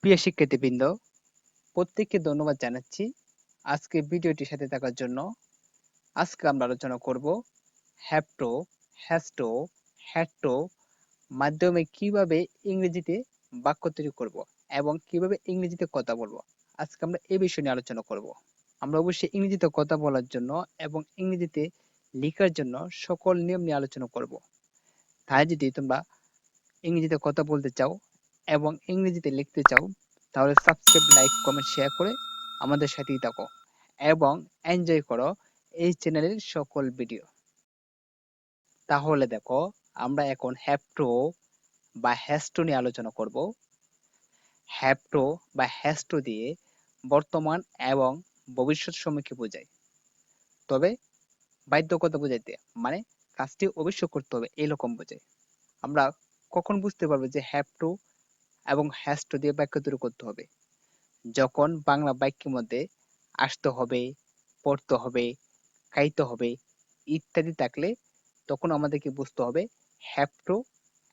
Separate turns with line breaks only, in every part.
প্রিয় শিক্ষার্থীবৃন্দ, প্রত্যেককে ধন্যবাদ জানাচ্ছি আজকে ভিডিওটির সাথে থাকার জন্য। আজকে আমরা আলোচনা করব হ্যাপটো, হ্যাস্টো, হ্যাটটো মাধ্যমে কিভাবে ইংরেজিতে বাক্য তৈরি করব এবং কিভাবে ইংরেজিতে কথা বলবো। আজকে আমরা এই বিষয় নিয়ে আলোচনা করব। আমরা অবশ্যই ইংরেজিতে কথা বলার জন্য এবং ইংরেজিতে লেখার জন্য সকল নিয়ম নিয়ে আলোচনা করব। তাই যদি তোমরা ইংরেজিতে কথা বলতে চাও এবং ইংরেজিতে লিখতে চাও, তাহলে সাবস্ক্রাইব, লাইক, কমেন্ট, শেয়ার করে আমাদের সাথেই থাকো এবং এনজয় করো এই চ্যানেলের সকল ভিডিও। তাহলে দেখো, আমরা এখন হ্যাপটো বা হ্যাস্টো নিয়ে আলোচনা করব। হ্যাপটো বা হ্যাস্টো দিয়ে বর্তমান এবং ভবিষ্যৎ সময়কে বোঝায়, তবে বাধ্যকতা বোঝাইতে মানে কাজটি অবশ্যই করতে হবে এরকম বোঝায়। আমরা কখন বুঝতে পারবো যে হ্যাপটো এবং হ্যাস্টো দিয়ে বাক্য তৈরি করতে হবে? যখন বাংলা বাক্যের মধ্যে আসতে হবে, পড়তে হবে, খাইতে হবে ইত্যাদি থাকলে তখন আমাদেরকে বুঝতে হবে হ্যাভ টু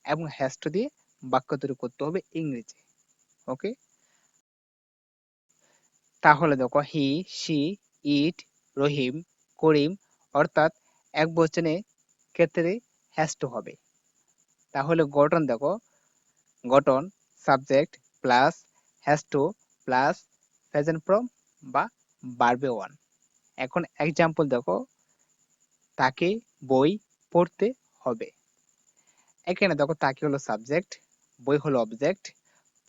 এবং হ্যাজ টু দিয়ে বাক্য তৈরি করতে হবে ইংরেজি। ওকে, তাহলে দেখো, হি, শি, ইট, রহিম, করিম অর্থাৎ এক বচনে ক্ষেত্রে হ্যাজ টু হবে। তাহলে গঠন দেখো, গঠন subject plus has to plus present form বা ভার্বে ওয়ান। এখন এক্সাম্পল দেখো, তাকে বই পড়তে হবে। এখানে দেখো, তাকে হলো সাবজেক্ট, বই হলো অবজেক্ট,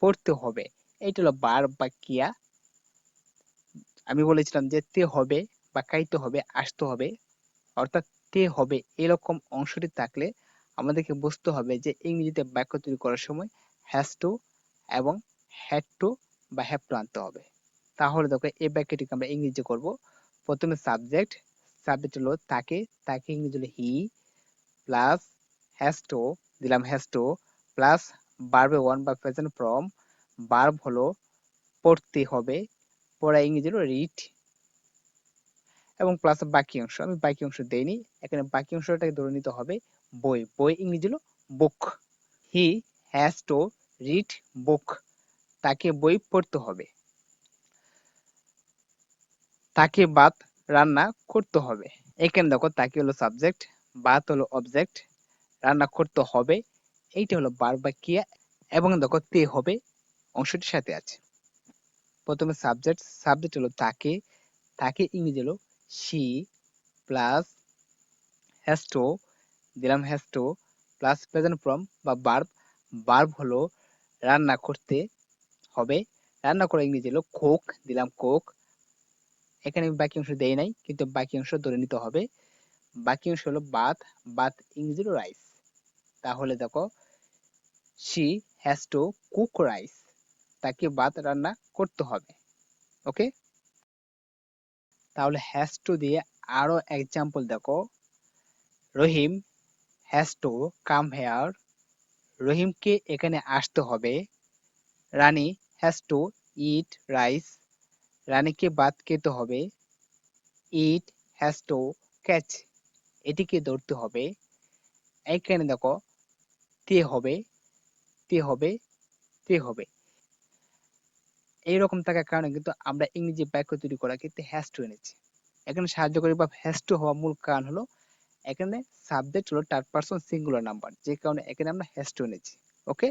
পড়তে হবে এইটা হলো ভার্ব বা ক্রিয়া। আমি বলেছিলাম যে তে হবে বা খাইতে হবে, আসতে হবে, অর্থাৎ তে হবে এরকম অংশটি থাকলে আমাদেরকে বুঝতে হবে যে ইংরেজিতে বাক্য তৈরি করার সময় হ্যাজ টু এবং হ্যাড টু বা হ্যাভ টু আনতে হবে। তাহলে দেখো, এই বাক্যটিকে আমরা ইংরেজি করব। প্রথমে সাবজেক্ট, সাবজেক্ট হলো তাকে, তাকে ইংরেজি হলো হি, প্লাস হ্যাজ টু, দিলাম হ্যাজ টু, প্লাস ভার্বে ওয়ান বা প্রেজেন্ট ফর্ম, ভার্ব হলো পড়তে হবে, পড়া ইংরেজি হলো রিড, এবং প্লাস বাকি অংশ আমি বাকি অংশ দেইনি, এখানে বাকি অংশটাকে ধরে নিতে হবে বই, বই ইংরেজি হলো book. He has to read book, তাকে বই পড়তে হবে। তাকে ভাত রান্না করতে হবে। এখানে দেখো, তাকে হলো সাবজেক্ট, ভাত হলো অবজেক্ট, রান্না করতে হবে এইটা হলো ভার্ব বা ক্রিয়া, এবং দেখো তে হবে অংশটির সাথে আছে। প্রথমে সাবজেক্ট, সাবজেক্ট হলো তাকে, তাকে ইংরেজি হলো শি, প্লাস হ্যাজ টু, দিলাম has to, plus present form বা ভার্ব, ভার্ব হলো রান্না করতে হবে, রান্না করা ইংরেজি হলো কুক, দিলাম কুক। এখানে আমি বাকি অংশ দেই নাই, কিন্তু বাকি অংশ ধরে নিতে হবে। বাকি অংশ হলো ভাত, ভাত ইংরেজি হলো রাইস। তাহলে দেখো, she has to cook rice, তাকে ভাত রান্না করতে হবে। ওকে, তাহলে হ্যাজ টু দিয়ে আরো এক্সাম্পল দেখো, রহিম হ্যাজ টু কাম হেয়ার, রহিমকে এখানে আসতে হবে। রানী হ্যাজ টু ইট রাইস, রানীকে ভাত খেতে হবে। ইট হ্যাজ টু ক্যাচ, এটিকে ধরতে হবে। এখানে দেখো, তে হবে, তে হবে, তে হবে এইরকম থাকার কারণে কিন্তু আমরা ইংরেজি বাক্য তৈরি করার ক্ষেত্রে হ্যাজ টু এনেছি। এখানে সাহায্যকারী বা হ্যাজ টু হওয়ার মূল কারণ হলো এখানে সাবজেক্ট হলো থার্ড পারসন সিঙ্গুলার নাম্বার, যে কারণে এখানে আমরা হ্যাজ টু এনেছি। ওকে,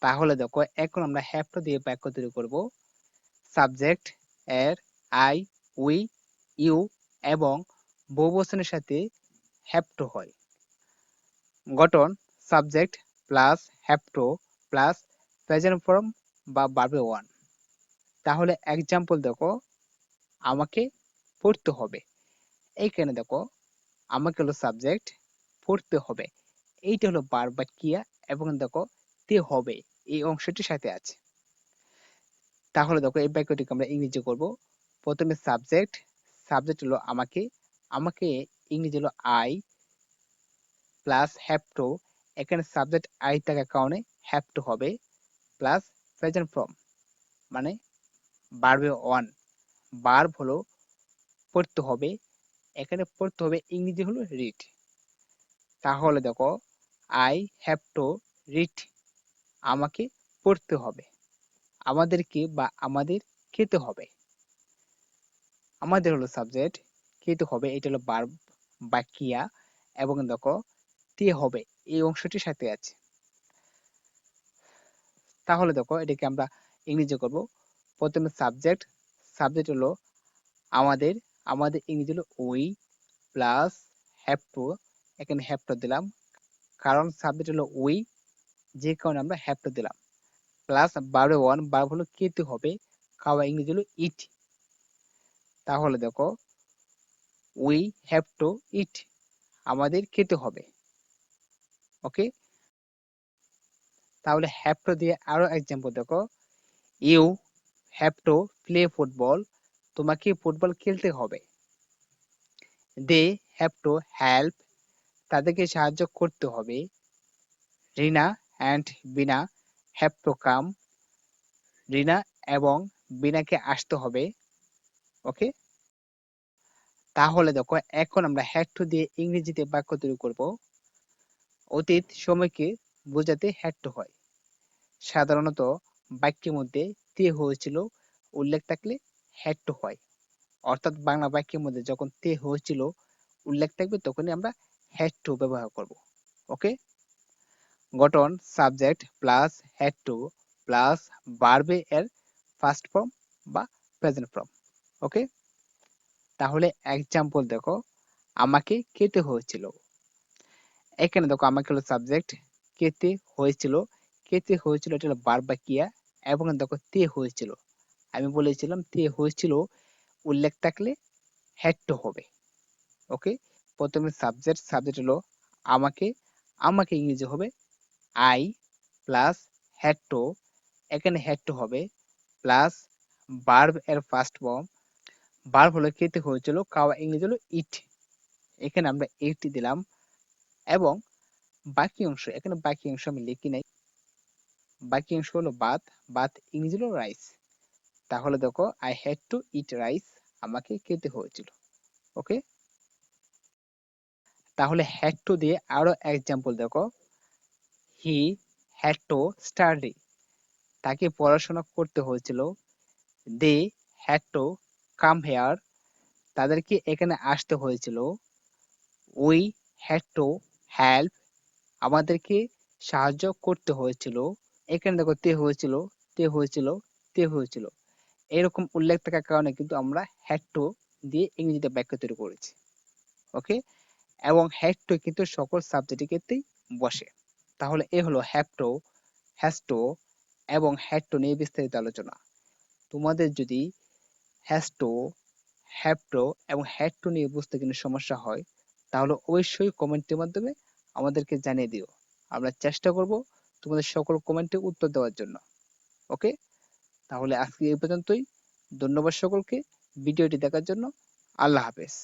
তাহলে দেখো, এখন আমরা হ্যাভ টু দিয়ে বাক্য তৈরি করব। সাবজেক্ট এর আই, উই, ইউ এবং বহুবচনের সাথে হ্যাভ টু হয়। গঠন subject plus have to plus present form বা ভার্বে ওয়ান। তাহলে এক্সাম্পল দেখো, আমাকে পড়তে হবে। এইখানে দেখো, আমাকে হলো সাবজেক্ট, পড়তে হবে এইটা হলো ভার্ব বা ক্রিয়া, এবং দেখো তে হবে এই অংশটির সাথে আছে। তাহলে দেখো, এই বাক্যটিকে আমরা ইংরেজি করব। প্রথমে সাবজেক্ট, সাবজেক্ট হলো আমাকে, আমাকে ইংরেজি হলো আই, প্লাস হ্যাভ টু, এখানে সাবজেক্ট আই থাকার কারণে হ্যাভ টু হবে, প্লাস প্রেজেন্ট ফর্ম মানে ভার্বে ওয়ান, ভার্ব হলো পড়তে হবে, এখানে পড়তে হবে ইংরেজি হলো রিড। তাহলে দেখো, আই হ্যাভ টু রিড, আমাকে পড়তে হবে। আমাদেরকে বা আমাদের খেতে হবে। আমাদের হলো সাবজেক্ট, খেতে হবে এটা হলো ভার্ব বা ক্রিয়া, এবং দেখো তে হবে এই অংশটির সাথে আছে। তাহলে দেখো এটাকে আমরা ইংরেজি করব। প্রথমে সাবজেক্ট, সাবজেক্ট হলো আমাদের, আমাদের ইংরেজি হলো উই প্লাস হ্যাভ টু, এখানে হ্যাভ টু দিলাম কারণ সাবজেক্ট হলো উই, যে কারণে আমরা হ্যাভ টু দিলাম, প্লাস ভার্ব ওয়ান, ভার্ব হলো খেতে হবে, খাওয়া ইংরেজি হলো ইট। তাহলে দেখো উই হ্যাভ টু ইট, আমাদের খেতে হবে। ওকে, তাহলে হ্যাভ টু দিয়ে আরো এক্সাম্পল দেখো, you have to play football, তোমাকে ফুটবল খেলতে হবে। দে হ্যাভ টু হেল্প, তাদেরকে সাহায্য করতে হবে। Rina and Bina have to come, Rina এবং বিনাকে আসতে হবে। ওকে, তাহলে দেখো এখন আমরা হ্যাড টু দিয়ে ইংরেজিতে বাক্য তৈরি করব। অতীত সময়কে বোঝাতে হ্যাড টু হয়। সাধারণত বাক্যের মধ্যে তে হয়েছিল উল্লেখ থাকলে হ্যাড টু হয়, অর্থাৎ বাংলা বাক্যের মধ্যে যখন তে হয়েছিল উল্লেখ থাকবে তখনই আমরা হ্যাড টু ব্যবহার করব। ওকে, গঠন subject plus had to plus ভার্বে এর ফার্স্ট ফর্ম বা প্রেজেন্ট ফর্ম। ওকে, তাহলে এক্সাম্পল দেখো, আমাকে খেতে হয়েছিল। এখানে দেখো আমাকে হলো সাবজেক্ট, খেতে হয়েছিল, খেতে হয়েছিল এটা হলো ভার্ব বা ক্রিয়া, এবং দেখো তে হয়েছিল, আমি বলেছিলাম তে হয়েছিল উল্লেখ থাকলে হ্যাড টু হবে। ওকে, প্রথমে সাবজেক্ট, সাবজেক্ট হলো আমাকে, আমাকে ইংরেজি হবে আই প্লাস হ্যাড টু, এখানে হ্যাড টু হবে প্লাস ভার্ব এর ফার্স্ট ফর্ম, ভার্ব হলো খেতে হয়েছিল, খাওয়া ইংরেজি হলো ইট, এখানে আমরা ইট দিলাম, এবং বাকি অংশ, এখানে বাকি অংশ আমি লিখি নাই, বাকি অংশ হলো ভাত, ভাত ইংরেজি হলো রাইস। তাহলে দেখো I had to eat rice, আমাকে খেতে হয়েছিল। ওকে, তাহলে হ্যাড টু দিয়ে আরো এক্সাম্পল দেখো, হি হ্যাড টু স্টাডি, তাকে পড়াশোনা করতে হয়েছিল। They had to come here, তাদেরকে এখানে আসতে হয়েছিল। উই হ্যাড টু হেল্প, আমাদেরকে সাহায্য করতে হয়েছিল। এখানে দেখো তে হয়েছিল, তে হয়েছিল, তে হয়েছিল, এরকম উল্লেখ থাকার কারণে কিন্তু আমরা হ্যাড টু দিয়ে ইংরেজিতে বাক্য তৈরি করেছি। ওকে, এবং হ্যাড টু কিন্তু সকল সাবজেক্টের ক্ষেত্রেই বসে। তাহলে এ হলো হ্যাভ টু, হ্যাজ টু এবং হ্যাড টু নিয়ে বিস্তারিত আলোচনা। তোমাদের যদি হ্যাজ টু, হ্যাভ টু এবং হ্যাড টু নিয়ে বুঝতে কোনো সমস্যা হয় তাহলে অবশ্যই কমেন্টের মাধ্যমে আমাদেরকে জানিয়ে দিও। আমরা চেষ্টা করব তোমাদের সকল কমেন্টে উত্তর দেওয়ার জন্য। ওকে, তাহলে আজকে এই পর্যন্তই। ধন্যবাদ সকলকে ভিডিওটি দেখার জন্য। আল্লাহ হাফেজ।